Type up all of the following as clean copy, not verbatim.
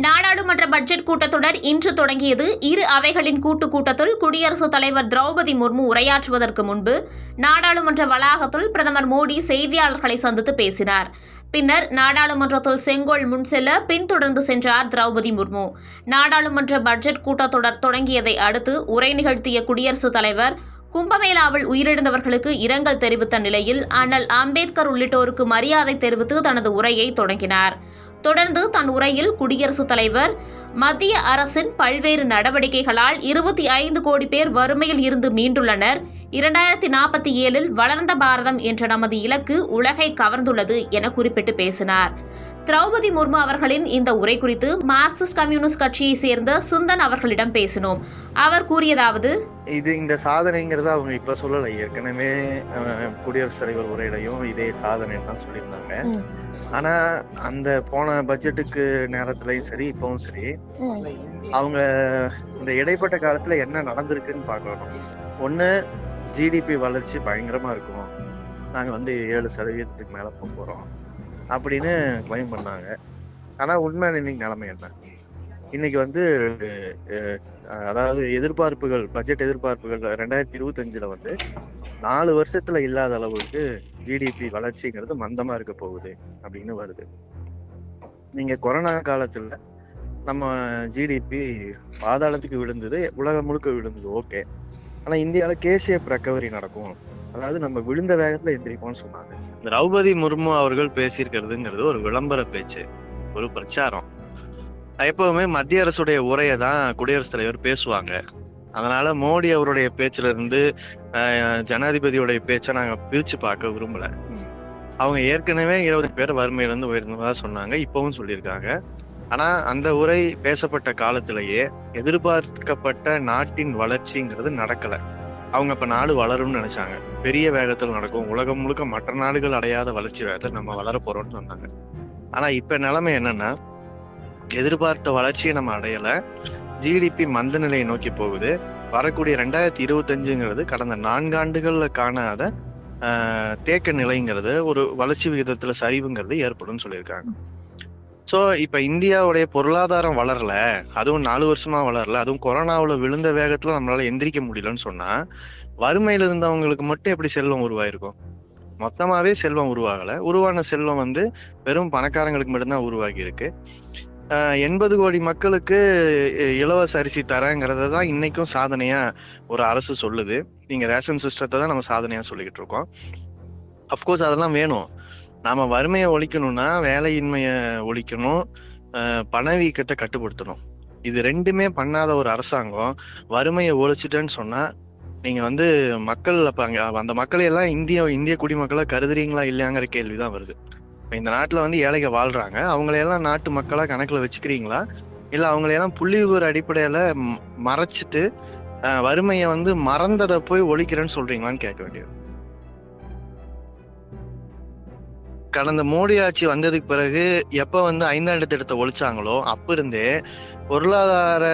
நாடாளுமன்ற பட்ஜெட் கூட்டத்தொடர் இன்று தொடங்கியது. இரு அவைகளின் கூட்டத்தில் குடியரசுத் தலைவர் திரௌபதி முர்மு உரையாற்றுவதற்கு முன்பு நாடாளுமன்ற வளாகத்தில் பிரதமர் மோடி செய்தியாளர்களை சந்தித்து பேசினார். பின்னர் நாடாளுமன்றத்தில் செங்கோல் முன் செல்ல பின்தொடர்ந்து சென்றார் திரௌபதி முர்மு. நாடாளுமன்ற பட்ஜெட் கூட்டத்தொடர் தொடங்கியதை அடுத்து உரை நிகழ்த்திய குடியரசுத் தலைவர் கும்பமேளாவில் உயிரிழந்தவர்களுக்கு இரங்கல் தெரிவித்த நிலையில் அண்ணல் அம்பேத்கர் உள்ளிட்டோருக்கு மரியாதை தெரிவித்து தனது உரையை தொடங்கினார். தொடர்ந்து தன் உரையில் குடியரசுத் தலைவர் மத்திய அரசின் பல்வேறு நடவடிக்கைகளால் 25 கோடி பேர் வறுமையில் இருந்து மீண்டுள்ளனர். 2047 வளர்ந்த பாரதம் என்ற நமது இலக்கு உலகை கவர்ந்துள்ளது என குறிப்பிட்டு பேசினார். திரௌபதி முர்மு அவர்களின் இந்த உரை குறித்து மார்க்சிஸ்ட் கம்யூனிஸ்ட் கட்சியை சேர்ந்த சுந்தன் அவர்களிடம் பேசினோம். அவர் கூறியதாவது: இந்த சாதனைங்கிறத அவங்க இப்ப சொல்லல, ஏற்கனவே குடியரசுத் தலைவர் உரையிலையும் இதே சாதனை தான் சொல்லியிருந்தாங்க. ஆனா அந்த போன பட்ஜெட்டுக்கு நேரத்திலயும் சரி இப்பவும் சரி அவங்க இந்த இடைப்பட்ட காலத்துல என்ன நடந்திருக்குன்னு பார்க்கணும். ஒண்ணு, ஜிடிபி வளர்ச்சி பயங்கரமா இருக்கும், நாங்க 7% மேல போறோம் அப்படின்னு கிளைம் பண்ணாங்க. ஆனா உண்மையான இன்னைக்கு நிலைமை என்ன? இன்னைக்கு அதாவது எதிர்பார்ப்புகள், பட்ஜெட் எதிர்பார்ப்புகள் 2025 4 வருஷத்துல இல்லாத அளவுக்கு ஜிடிபி வளர்ச்சிங்கிறது மந்தமா இருக்க போகுது அப்படின்னு வருது. நீங்க கொரோனா காலத்துல நம்ம ஜிடிபி பாதாளத்துக்கு விழுந்தது, உலகம் முழுக்க விழுந்தது, ஓகே. ஆனா இந்தியாவில கேஷியப் ரெக்கவரி நடக்கும், அதாவது நம்ம விழுந்த வேகத்துல எந்திரிப்போம்னு சொன்னாங்க. திரௌபதி முர்மு அவர்கள் பேசியிருக்கிறதுங்கிறது ஒரு விளம்பர பேச்சு, ஒரு பிரச்சாரம். எப்பவுமே மத்திய அரசுடைய உரையை தான் குடியரசுத் தலைவர் பேசுவாங்க. அதனால மோடி அவருடைய பேச்சுல இருந்து ஜனாதிபதியோடைய பேச்சை நாங்க பிரிச்சு பார்க்க விரும்பல. அவங்க ஏற்கனவே 20 பேர் வறுமையிலிருந்து உயர்ந்ததா சொன்னாங்க, இப்பவும் சொல்லியிருக்காங்க. ஆனா அந்த உரை பேசப்பட்ட காலத்திலேயே எதிர்பார்க்கப்பட்ட நாட்டின் வளர்ச்சிங்கிறது நடக்கல. அவங்க இப்ப நாடு வளரும்னு நினைச்சாங்க, பெரிய வேகத்தில் நடக்கும், உலகம் முழுக்க மற்ற நாடுகள் அடையாத வளர்ச்சி வேகத்தில் நம்ம வளர போறோம்னு சொன்னாங்க. ஆனா இப்ப நிலைமை என்னன்னா, எதிர்பார்த்த வளர்ச்சியை நம்ம அடையல, ஜிடிபி மந்த நிலையை நோக்கி போகுது. வரக்கூடிய 2025 கடந்த 4 ஆண்டுகள்ல காணாத தேக்க நிலைங்கிறது, ஒரு வளர்ச்சி விகிதத்துல சரிவுங்கிறது ஏற்படும் சொல்லியிருக்காங்க. சோ இப்ப இந்தியாவுடைய பொருளாதாரம் வளரல, அதுவும் 4 வருஷமா வளரல, அதுவும் கொரோனாவுல விழுந்த வேகத்துல நம்மளால எந்திரிக்க முடியலன்னு சொன்னா, வறுமையில இருந்தவங்களுக்கு மட்டும் எப்படி செல்வம் உருவாயிருக்கும்? மொத்தமாவே செல்வம் உருவாகல. உருவான செல்வம் வெறும் பணக்காரங்களுக்கு மட்டும்தான் உருவாகி இருக்கு. 80 கோடி மக்களுக்கு இலவச அரிசி தரங்கிறத தான் இன்னைக்கும் சாதனையா ஒரு அரசு சொல்லுது. நீங்க ரேஷன் சிஸ்டத்தை தான் நம்ம சாதனையா சொல்லிக்கிட்டு இருக்கோம். அப்கோர்ஸ் அதெல்லாம் வேணும். நாம வறுமையை ஒழிக்கணும்னா வேலையின்மையை ஒழிக்கணும், பணவீக்கத்தை கட்டுப்படுத்தணும். இது ரெண்டுமே பண்ணாத ஒரு அரசாங்கம் வறுமையை ஒழிச்சிட்டேன்னு சொன்னா, நீங்க மக்கள் அந்த மக்களை எல்லாம் இந்திய குடிமக்களை கருதுறீங்களா இல்லையாங்கிற கேள்விதான் வருது. இந்த நாட்டுல ஏழைக வாழ்றாங்க, அவங்களையெல்லாம் நாட்டு மக்களா கணக்குல வச்சுக்கிறீங்களா, இல்ல அவங்களையெல்லாம் புள்ளி விவர அடிப்படையில மறைச்சிட்டு வறுமையை மறந்ததை போய் ஒழிக்கிறேன்னு சொல்றீங்களான்னு கேட்க வேண்டியது. கடந்த மோடி ஆட்சி வந்ததுக்கு பிறகு எப்ப 5ஆண்டு திட்டத்தை ஒழிச்சாங்களோ அப்ப இருந்தே பொருளாதார,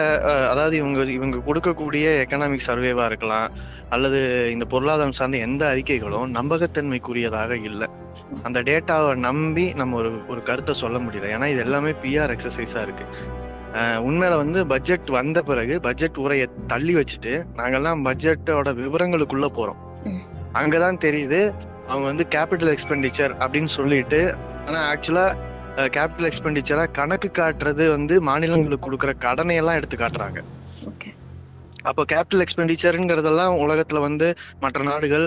அதாவது இவங்க கொடுக்கக்கூடிய எக்கனாமிக் சர்வேவா இருக்கலாம், அல்லது இந்த பொருளாதாரம் சார்ந்த எந்த அறிக்கைகளும் நம்பகத்தன்மைக்குரியதாக இல்லை. அந்த டேட்டாவை நம்பி நம்ம ஒரு கருத்தை சொல்ல முடியல. ஏன்னா இது எல்லாமே பிஆர் எக்ஸசைஸா இருக்கு. உண்மையில பட்ஜெட் வந்த பிறகு பட்ஜெட் உரையை தள்ளி வச்சுட்டு நாங்கெல்லாம் பட்ஜெட்டோட விவரங்களுக்குள்ள போறோம். அங்கதான் தெரியுது அவங்க கேபிட்டல் எக்ஸ்பெண்டிச்சர் அப்படின்னு சொல்லிட்டு, ஆனா ஆக்சுவலா கேபிட்டல் எக்ஸ்பெண்டிச்சரா கணக்கு காட்டுறது மாநிலங்களுக்கு கொடுக்குற கடனை எல்லாம் எடுத்து காட்டுறாங்க. அப்போ கேபிட்டல் எக்ஸ்பெண்டிச்சருங்கிறதெல்லாம் உலகத்துல மற்ற நாடுகள்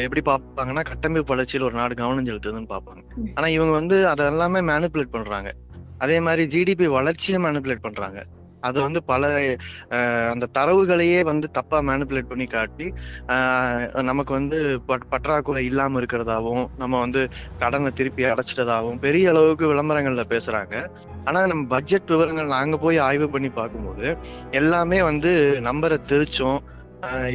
எப்படி பார்ப்பாங்கன்னா, கட்டமைப்பு வளர்ச்சியில் ஒரு நாடு கவனம் செலுத்துதுன்னு பார்ப்பாங்க. ஆனா இவங்க அதெல்லாமே மேனிபுலேட் பண்றாங்க. அதே மாதிரி ஜிடிபி வளர்ச்சியை மேனிபுலேட் பண்றாங்க. அது பல அந்த தரவுகளையே தப்பா மேனிபுலேட் பண்ணி காட்டி நமக்கு பற்றாக்குறை இல்லாம இருக்கிறதாவும், நம்ம கடனை திருப்பி அடைச்சிட்டதாகவும் பெரிய அளவுக்கு விளம்பரங்கள்ல பேசுறாங்க. ஆனா நம்ம பட்ஜெட் விவரங்கள் நாங்க போய் ஆய்வு பண்ணி பார்க்கும்போது எல்லாமே நம்பரை தெரிச்சும்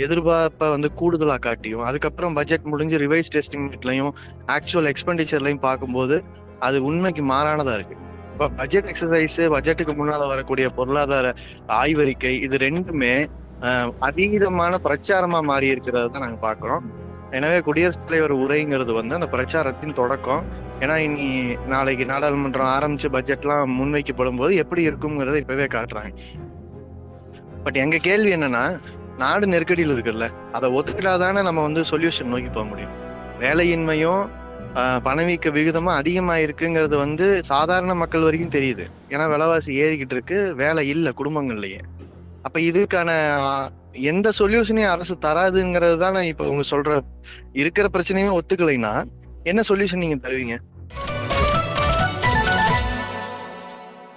எதிர்பார்ப்ப கூடுதலா காட்டியும், அதுக்கப்புறம் பட்ஜெட் முடிஞ்சு ரிவைஸ் டெஸ்டிங்லையும் ஆக்சுவல் எக்ஸ்பெண்டிச்சர்லையும் பார்க்கும்போது அது உண்மைக்கு மாறானதா இருக்கு. இப்போ பட்ஜெட் எக்ஸசைஸ், பட்ஜெட்டுக்கு முன்னால வரக்கூடிய பொருளாதார ஆய்வறிக்கை, இது ரெண்டுமே அதீதமான பிரச்சாரமா மாறி இருக்கிறத தான் நாங்க பாக்குறோம். எனவே குடியரசுத் தலைவர் உரைங்கிறது வந்து அந்த பிரச்சாரத்தின் தொடக்கம். ஏன்னா இனி நாளைக்கு நாடாளுமன்றம் ஆரம்பிச்சு பட்ஜெட்லாம் முன்வைக்கப்படும் போது எப்படி இருக்குங்கிறத இப்பவே காட்டுறாங்க. பட் எங்க கேள்வி என்னன்னா, நாடு நெருக்கடியில் இருக்குல்ல, அதை ஒத்துக்கிட்டாதானே நம்ம வந்து சொல்யூஷன் நோக்கி போக முடியும். வேலையின்மையும் பணவீக்க விகிதமும் அதிகமா இருக்குங்கிறது வந்து சாதாரண மக்கள் வரைக்கும் தெரியுது. ஏன்னா விலைவாசி ஏறிக்கிட்டு இருக்கு, வேலை இல்லை குடும்பங்கள்லயே. அப்ப இதுக்கான எந்த சொல்யூஷனையும் அரசு தராதுங்கிறது தானே இப்ப உங்க சொல்ற. இருக்கிற பிரச்சனையுமே ஒத்துக்கலைன்னா என்ன சொல்யூஷன் நீங்க தருவீங்க?